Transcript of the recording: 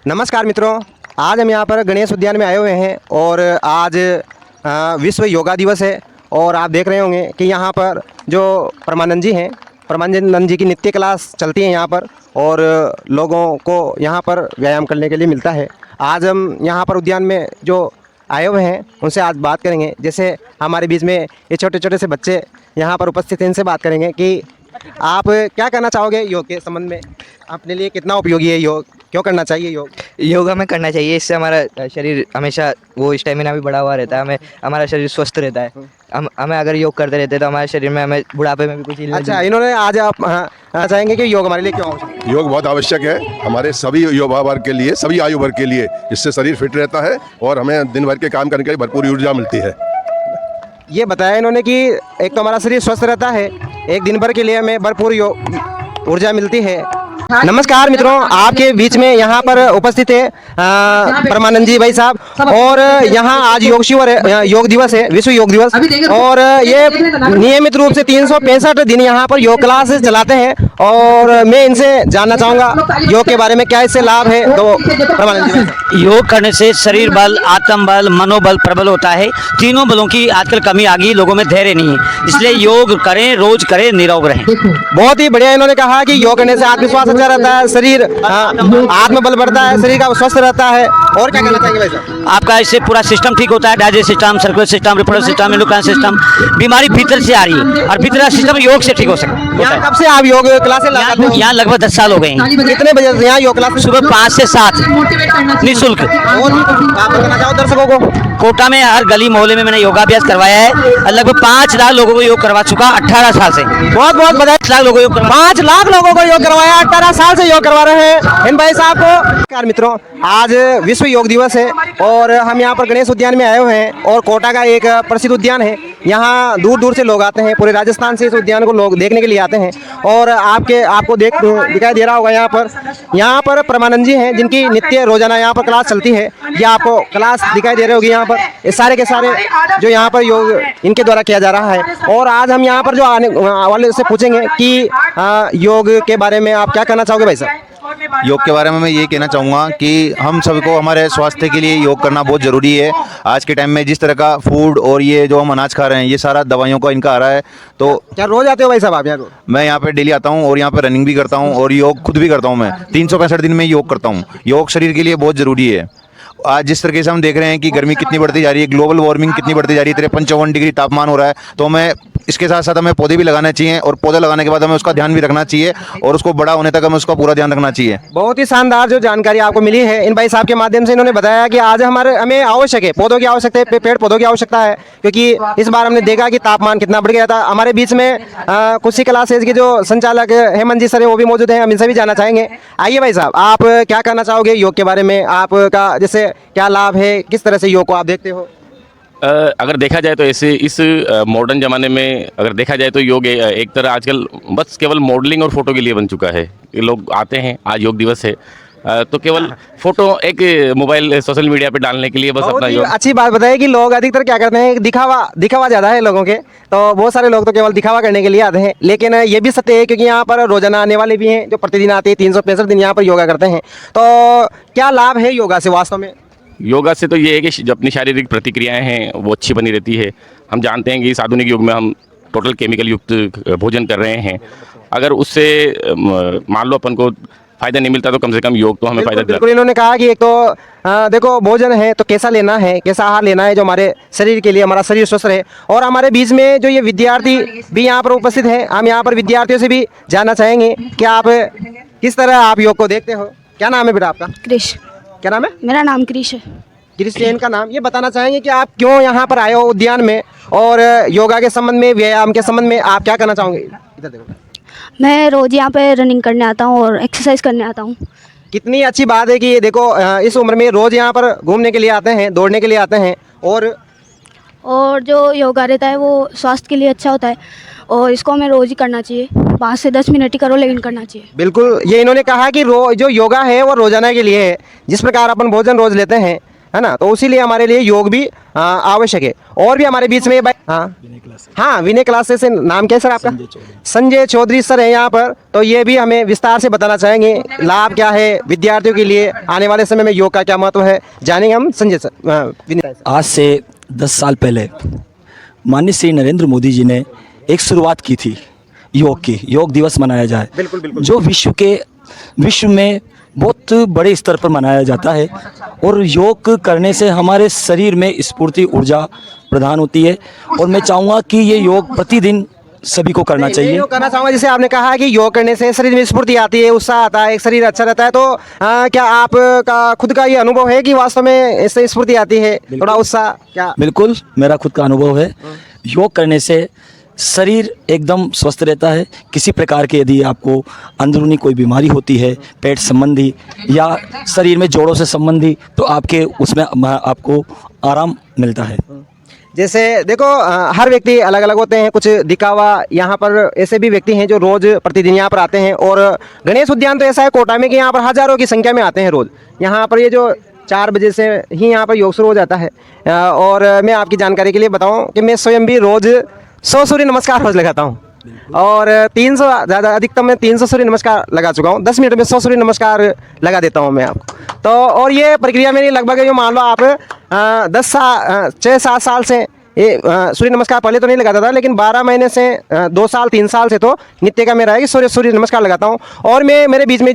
नमस्कार मित्रों, आज हम यहाँ पर गणेश उद्यान में आए हुए हैं और आज विश्व योगा दिवस है। और आप देख रहे होंगे कि यहाँ पर जो परमानंद जी हैं, परमानंद जी की नित्य क्लास चलती है यहाँ पर और लोगों को यहाँ पर व्यायाम करने के लिए मिलता है। आज हम यहाँ पर उद्यान में जो आए हुए हैं उनसे आज बात करेंगे। जैसे हमारे बीच में ये छोटे छोटे से बच्चे यहाँ पर उपस्थित हैं, इनसे बात करेंगे कि आप क्या करना चाहोगे योग के संबंध में। अपने लिए कितना उपयोगी है योग, क्यों करना चाहिए योग? योगा में करना चाहिए, इससे हमारा शरीर हमेशा वो स्टेमिना भी बढ़ा हुआ रहता है, हमारा शरीर स्वस्थ रहता है। हमें अगर योग करते रहते तो हमारे शरीर में हमें बुढ़ापे में भी कुछ अच्छा, इन्होंने आज आप चाहेंगे कि योग हमारे लिए क्यों आवश्यक है? योग बहुत आवश्यक है हमारे सभी युवा वर्ग के लिए, सभी आयु वर्ग के लिए। इससे शरीर फिट रहता है और हमें दिन भर के काम करने के लिए भरपूर ऊर्जा मिलती है। ये बताया इन्होंने कि एक तो हमारा शरीर स्वस्थ रहता है, एक दिन भर के लिए हमें भरपूर ऊर्जा मिलती है। नमस्कार मित्रों, आपके बीच में यहाँ पर उपस्थित है परमानंद जी भाई साहब। और यहाँ आज योग दिवस है, विश्व योग दिवस। और ये नियमित रूप से 365 दिन यहाँ पर योग क्लासेस चलाते हैं। और मैं इनसे जानना चाहूँगा योग के बारे में, क्या इससे लाभ है। तो परमानंद जी भाई, योग करने से शरीर बल, आत्म बल, मनोबल प्रबल होता है। तीनों बलों की आजकल कमी आ गई, लोगों में धैर्य नहीं है, इसलिए योग करें, रोज करें, निरोग रहें। बहुत ही बढ़िया इन्होंने कहा कि योग करने से आत्मविश्वास अच्छा रहता है, शरीर आत्मबल बढ़ता है, शरीर का स्वस्थ रहता है। और क्या कहना चाहेंगे भाई साहब? आपका इससे पूरा सिस्टम ठीक होता है, digest system, circular system, reproductive system, endocrine system. बीमारी भीतर से आ रही है और भीतर का सिस्टम योग से ठीक हो सकता है। कब से आप योग क्लासेस लगाते हैं? यहाँ लगभग 10 साल हो गए हैं। कितने बजे से यहाँ योग क्लास? सुबह 5 से 7 निःशुल्क। और आप बताना चाहो दर्शकों को? कोटा में हर गली मोहल्ले में मैंने योगाभ्यास करवाया है और लगभग 5 लाख लोगों को योग करवा चुका 18 साल से। बहुत बहुत बधाई। 5 लाख लोगों को योग 5 लाख लोगों को योग करवाया, 18 साल से योग करवा रहे हैं इन भाई साहब को। नमस्कार मित्रों, आज विश्व योग दिवस है और हम यहाँ पर गणेश उद्यान में आए हुए हैं। और कोटा का एक प्रसिद्ध उद्यान है, यहाँ दूर दूर से लोग आते हैं, पूरे राजस्थान से इस उद्यान को लोग देखने के लिए आते हैं। और आपको दिखाई दे रहा होगा यहाँ पर परमानंद जी हैं, जिनकी नित्य रोजाना यहाँ पर क्लास चलती है। ये आपको क्लास दिखाई दे रही होगी। यहाँ पर ये सारे के सारे जो यहाँ पर योग इनके द्वारा किया जा रहा है। और आज हम यहाँ पर जो आने वाले से पूछेंगे कि योग के बारे में आप क्या कहना चाहोगे भाई साहब? योग के बारे में मैं ये कहना चाहूँगा कि हम सबको हमारे स्वास्थ्य के लिए योग करना बहुत ज़रूरी है। आज के टाइम में जिस तरह का फूड और ये जो हम अनाज खा रहे हैं, ये सारा दवाइयों का इनका आ रहा है। तो क्या रोज आते हो भाई साहब आप यहाँ? मैं यहाँ पे डेली आता हूँ और यहाँ पे रनिंग भी करता हूँ और योग खुद भी करता हूँ। मैं 365 दिन में योग करता हूँ। योग शरीर के लिए बहुत ज़रूरी है। आज जिस तरीके से हम देख रहे हैं कि गर्मी कितनी बढ़ती जा रही है, ग्लोबल वार्मिंग कितनी बढ़ती जा रही है, 53-54 डिग्री तापमान हो रहा है। तो हमें इसके साथ साथ हमें पौधे भी लगाने चाहिए और पौधे लगाने के बाद हमें उसका ध्यान भी रखना चाहिए और उसको बड़ा होने तक हमें उसका पूरा ध्यान रखना चाहिए। बहुत ही शानदार जो जानकारी आपको मिली है इन भाई साहब के माध्यम से। इन्होंने बताया कि आज हमें आवश्यक है, पौधों की आवश्यकता है, पेड़ पौधों की आवश्यकता है, क्योंकि इस बार हमने देखा कि तापमान कितना बढ़ गया था। हमारे बीच में कुछ ही क्लासेज के जो संचालक हेमंत जी सर है वो भी मौजूद हैं, हम इनसे भी जानना चाहेंगे। आइए भाई साहब, आप क्या कहना चाहोगे योग के बारे में? आपका जैसे क्या लाभ है, किस तरह से योग को आप देखते हो? अगर देखा जाए तो ऐसे इस मॉडर्न ज़माने में अगर देखा जाए तो योग एक तरह आजकल बस केवल मॉडलिंग और फोटो के लिए बन चुका है। लोग आते हैं, आज योग दिवस है तो केवल फोटो एक मोबाइल सोशल मीडिया पे डालने के लिए बस अपना योग। अच्छी बात बताइए कि लोग अधिकतर क्या करते हैं, दिखावा ज़्यादा है लोगों के। तो बहुत सारे लोग तो केवल दिखावा करने के लिए आते हैं, लेकिन ये भी सत्य है क्योंकि यहाँ पर रोजाना आने वाले भी हैं जो प्रतिदिन आते हैं, 365 दिन यहाँ पर योगा करते हैं। तो क्या लाभ है योगा से वास्तव में? योगा से तो ये है कि जो अपनी शारीरिक प्रतिक्रियाएं हैं वो अच्छी बनी रहती है। हम जानते हैं कि इस आधुनिक युग में हम टोटल केमिकल युक्त भोजन कर रहे हैं। अगर उससे मान लो अपन को फ़ायदा नहीं मिलता तो कम से कम योग तो हमें फ़ायदा। बिल्कुल इन्होंने कहा कि एक तो देखो भोजन है तो कैसा लेना है, कैसा आहार लेना है जो हमारे शरीर के लिए, हमारा शरीर स्वस्थ रहे। और हमारे बीच में जो ये विद्यार्थी भी यहाँ पर उपस्थित हैं, हम यहाँ पर विद्यार्थियों से भी जानना चाहेंगे कि आप किस तरह आप योग को देखते हो। क्या नाम है बेटा आपका? क्रिश। क्या नाम है? मेरा नाम क्रिश है। क्रिश जैन का नाम। ये बताना चाहेंगे कि आप क्यों यहाँ पर आए हो उद्यान में और योगा के संबंध में, व्यायाम के संबंध में आप क्या करना चाहोगे? इधर देखो। मैं रोज़ यहाँ पे रनिंग करने आता हूँ और एक्सरसाइज करने आता हूँ। कितनी अच्छी बात है कि ये देखो इस उम्र में रोज़ यहाँ पर घूमने के लिए आते हैं, दौड़ने के लिए आते हैं। और जो योगा रहता है वो स्वास्थ्य के लिए अच्छा होता है और इसको हमें रोज़ ही करना चाहिए। 5 से 10 मिनट ही करो लेकिन करना चाहिए। बिल्कुल, ये इन्होंने कहा कि जो योगा है वो रोजाना के लिए है। जिस प्रकार अपन भोजन रोज लेते हैं, है ना, तो उसीलिए हमारे लिए योग भी आवश्यक है। और भी हमारे बीच में हाँ विनय क्लासेस से, नाम क्या है सर आपका? संजय चौधरी सर है यहाँ पर, तो ये भी हमें विस्तार से बताना चाहेंगे लाभ क्या है विद्यार्थियों के लिए, आने वाले समय में योग का क्या महत्व है, जानेंगे हम संजय सर विनय। आज से 10 साल पहले माननीय श्री नरेंद्र मोदी जी ने एक शुरुआत की थी योग की, योग दिवस मनाया जाए, बिल्कुल बिल्कुल, जो विश्व में बहुत बड़े स्तर पर मनाया जाता है। और योग करने से हमारे शरीर में स्फूर्ति ऊर्जा प्रदान होती है, और मैं चाहूँगा कि ये योग प्रतिदिन सभी को करना चाहिए। योग करना चाहूँगा, जैसे आपने कहा कि योग करने से शरीर में स्फूर्ति आती है, उत्साह आता है, एक शरीर अच्छा रहता है, तो क्या आपका खुद का ये अनुभव है कि वास्तव में इससे स्फूर्ति आती है, थोड़ा उत्साह क्या? बिल्कुल, मेरा खुद का अनुभव है। योग करने से शरीर एकदम स्वस्थ रहता है। किसी प्रकार के यदि आपको अंदरूनी कोई बीमारी होती है, पेट संबंधी या शरीर में जोड़ों से संबंधी, तो आपके उसमें आपको आराम मिलता है। जैसे देखो हर व्यक्ति अलग अलग होते हैं, कुछ दिखावा, यहाँ पर ऐसे भी व्यक्ति हैं जो रोज़ प्रतिदिन यहाँ पर आते हैं। और गणेश उद्यान तो ऐसा है कोटा में कि यहाँ पर हज़ारों की संख्या में आते हैं रोज़। यहाँ पर ये जो 4 बजे से ही यहाँ पर योग शुरू हो जाता है। और मैं आपकी जानकारी के लिए बताऊँ कि मैं स्वयं भी रोज़ 100 सूर्य नमस्कार रोज़ लगाता हूँ, और 300 ज़्यादा, अधिकतम मैं 300 सूर्य नमस्कार लगा चुका हूँ। 10 मिनट में 100 सूर्य नमस्कार लगा देता हूँ मैं आपको। तो और ये प्रक्रिया मेरी लगभग ये मान लो आप 6-7 साल से ये सूर्य नमस्कार पहले तो नहीं लगाता था, लेकिन 12 महीने से 2 साल 3 साल से तो नित्य का मेरा है कि सूर्य नमस्कार लगाता हूँ। और मैं मेरे बीच में